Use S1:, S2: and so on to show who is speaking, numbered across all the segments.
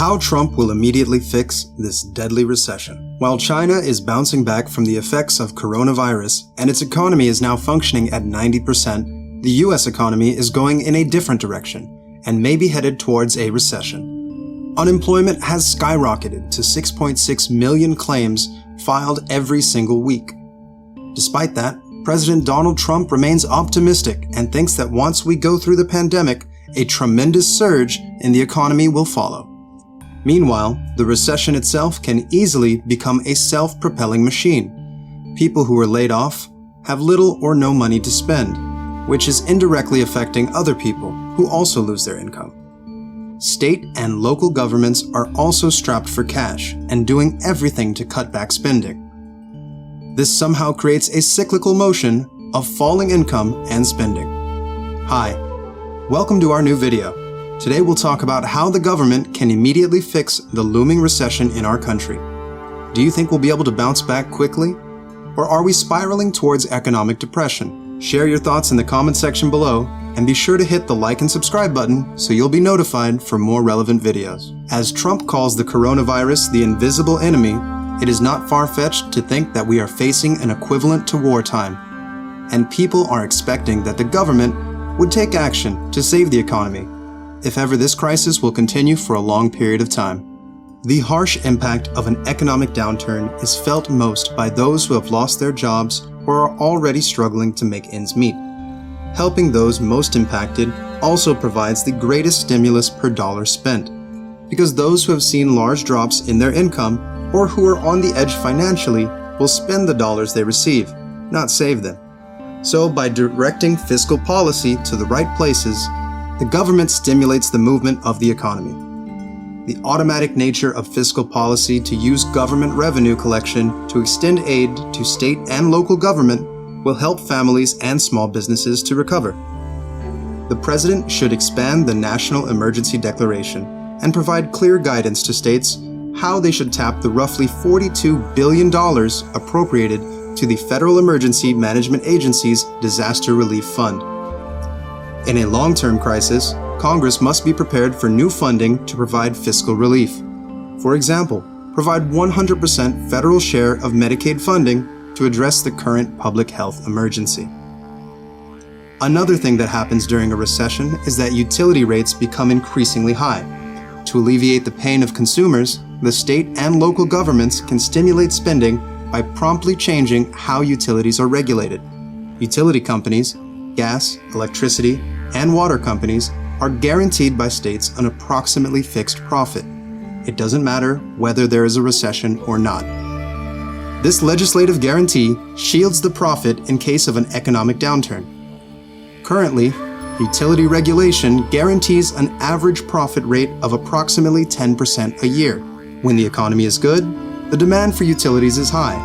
S1: How Trump will immediately fix this deadly recession. While China is bouncing back from the effects of coronavirus and its economy is now functioning at 90%, the US economy is going in a different direction and may be headed towards a recession. Unemployment has skyrocketed to 6.6 million claims filed every single week. Despite that, President Donald Trump remains optimistic and thinks that once we go through the pandemic, a tremendous surge in the economy will follow. Meanwhile, the recession itself can easily become a self-propelling machine. People who are laid off have little or no money to spend, which is indirectly affecting other people who also lose their income. State and local governments are also strapped for cash and doing everything to cut back spending. This somehow creates a cyclical motion of falling income and spending. Hi, welcome to our new video. Today we'll talk about how the government can immediately fix the looming recession in our country. Do you think we'll be able to bounce back quickly? Or are we spiraling towards economic depression? Share your thoughts in the comment section below, and be sure to hit the like and subscribe button so you'll be notified for more relevant videos. As Trump calls the coronavirus the invisible enemy, it is not far-fetched to think that we are facing an equivalent to wartime, and people are expecting that the government would take action to save the economy, if ever this crisis will continue for a long period of time. The harsh impact of an economic downturn is felt most by those who have lost their jobs or are already struggling to make ends meet. Helping those most impacted also provides the greatest stimulus per dollar spent, because those who have seen large drops in their income or who are on the edge financially will spend the dollars they receive, not save them. So by directing fiscal policy to the right places, the government stimulates the movement of the economy. The automatic nature of fiscal policy to use government revenue collection to extend aid to state and local government will help families and small businesses to recover. The president should expand the National Emergency Declaration and provide clear guidance to states how they should tap the roughly $42 billion appropriated to the Federal Emergency Management Agency's Disaster Relief Fund. In a long-term crisis, Congress must be prepared for new funding to provide fiscal relief. For example, provide 100% federal share of Medicaid funding to address the current public health emergency. Another thing that happens during a recession is that utility rates become increasingly high. To alleviate the pain of consumers, the state and local governments can stimulate spending by promptly changing how utilities are regulated. Utility companies, gas, electricity, and water companies are guaranteed by states an approximately fixed profit. It doesn't matter whether there is a recession or not. This legislative guarantee shields the profit in case of an economic downturn. Currently, utility regulation guarantees an average profit rate of approximately 10% a year. When the economy is good, the demand for utilities is high,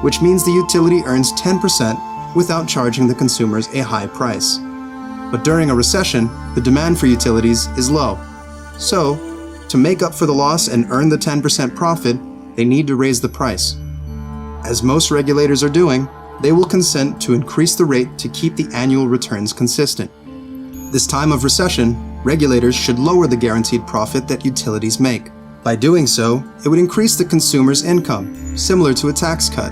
S1: which means the utility earns 10% without charging the consumers a high price. But during a recession, the demand for utilities is low. So, to make up for the loss and earn the 10% profit, they need to raise the price. As most regulators are doing, they will consent to increase the rate to keep the annual returns consistent. This time of recession, regulators should lower the guaranteed profit that utilities make. By doing so, it would increase the consumer's income, similar to a tax cut.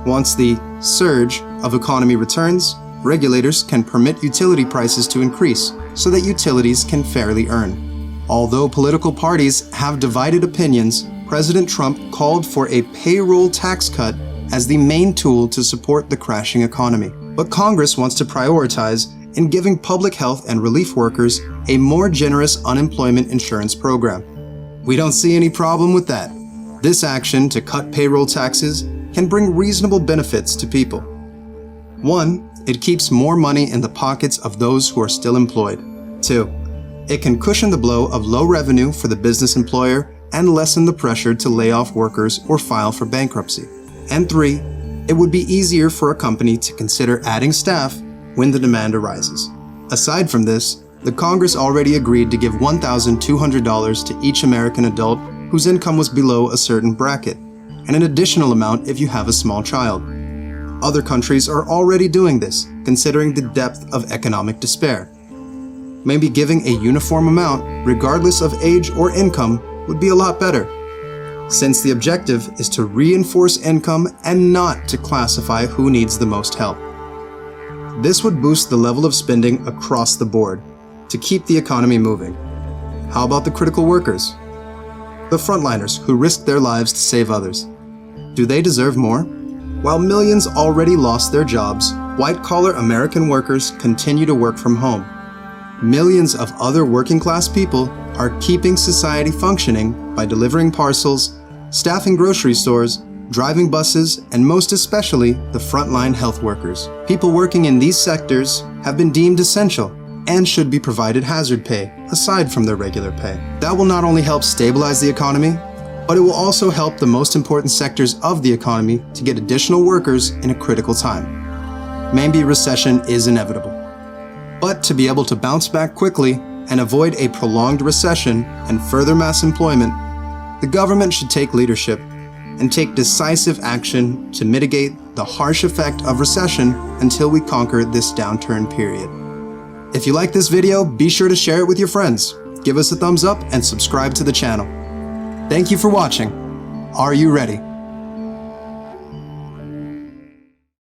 S1: Once the surge of economy returns, regulators can permit utility prices to increase so that utilities can fairly earn. Although political parties have divided opinions, President Trump called for a payroll tax cut as the main tool to support the crashing economy. But Congress wants to prioritize in giving public health and relief workers a more generous unemployment insurance program. We don't see any problem with that. This action to cut payroll taxes can bring reasonable benefits to people. 1. It keeps more money in the pockets of those who are still employed. 2. It can cushion the blow of low revenue for the business employer and lessen the pressure to lay off workers or file for bankruptcy. And 3. It would be easier for a company to consider adding staff when the demand arises. Aside from this, the Congress already agreed to give $1,200 to each American adult whose income was below a certain bracket, and an additional amount if you have a small child. Other countries are already doing this, considering the depth of economic despair. Maybe giving a uniform amount, regardless of age or income, would be a lot better, since the objective is to reinforce income and not to classify who needs the most help. This would boost the level of spending across the board to keep the economy moving. How about the critical workers? The frontliners who risk their lives to save others. Do they deserve more? While millions already lost their jobs, white-collar American workers continue to work from home. Millions of other working-class people are keeping society functioning by delivering parcels, staffing grocery stores, driving buses, and most especially the frontline health workers. People working in these sectors have been deemed essential and should be provided hazard pay, aside from their regular pay. That will not only help stabilize the economy, but it will also help the most important sectors of the economy to get additional workers in a critical time. Maybe recession is inevitable, but to be able to bounce back quickly and avoid a prolonged recession and further mass employment, the government should take leadership and take decisive action to mitigate the harsh effect of recession until we conquer this downturn period. If you like this video, be sure to share it with your friends, give us a thumbs up, and subscribe to the channel. Thank you for watching. Are you ready?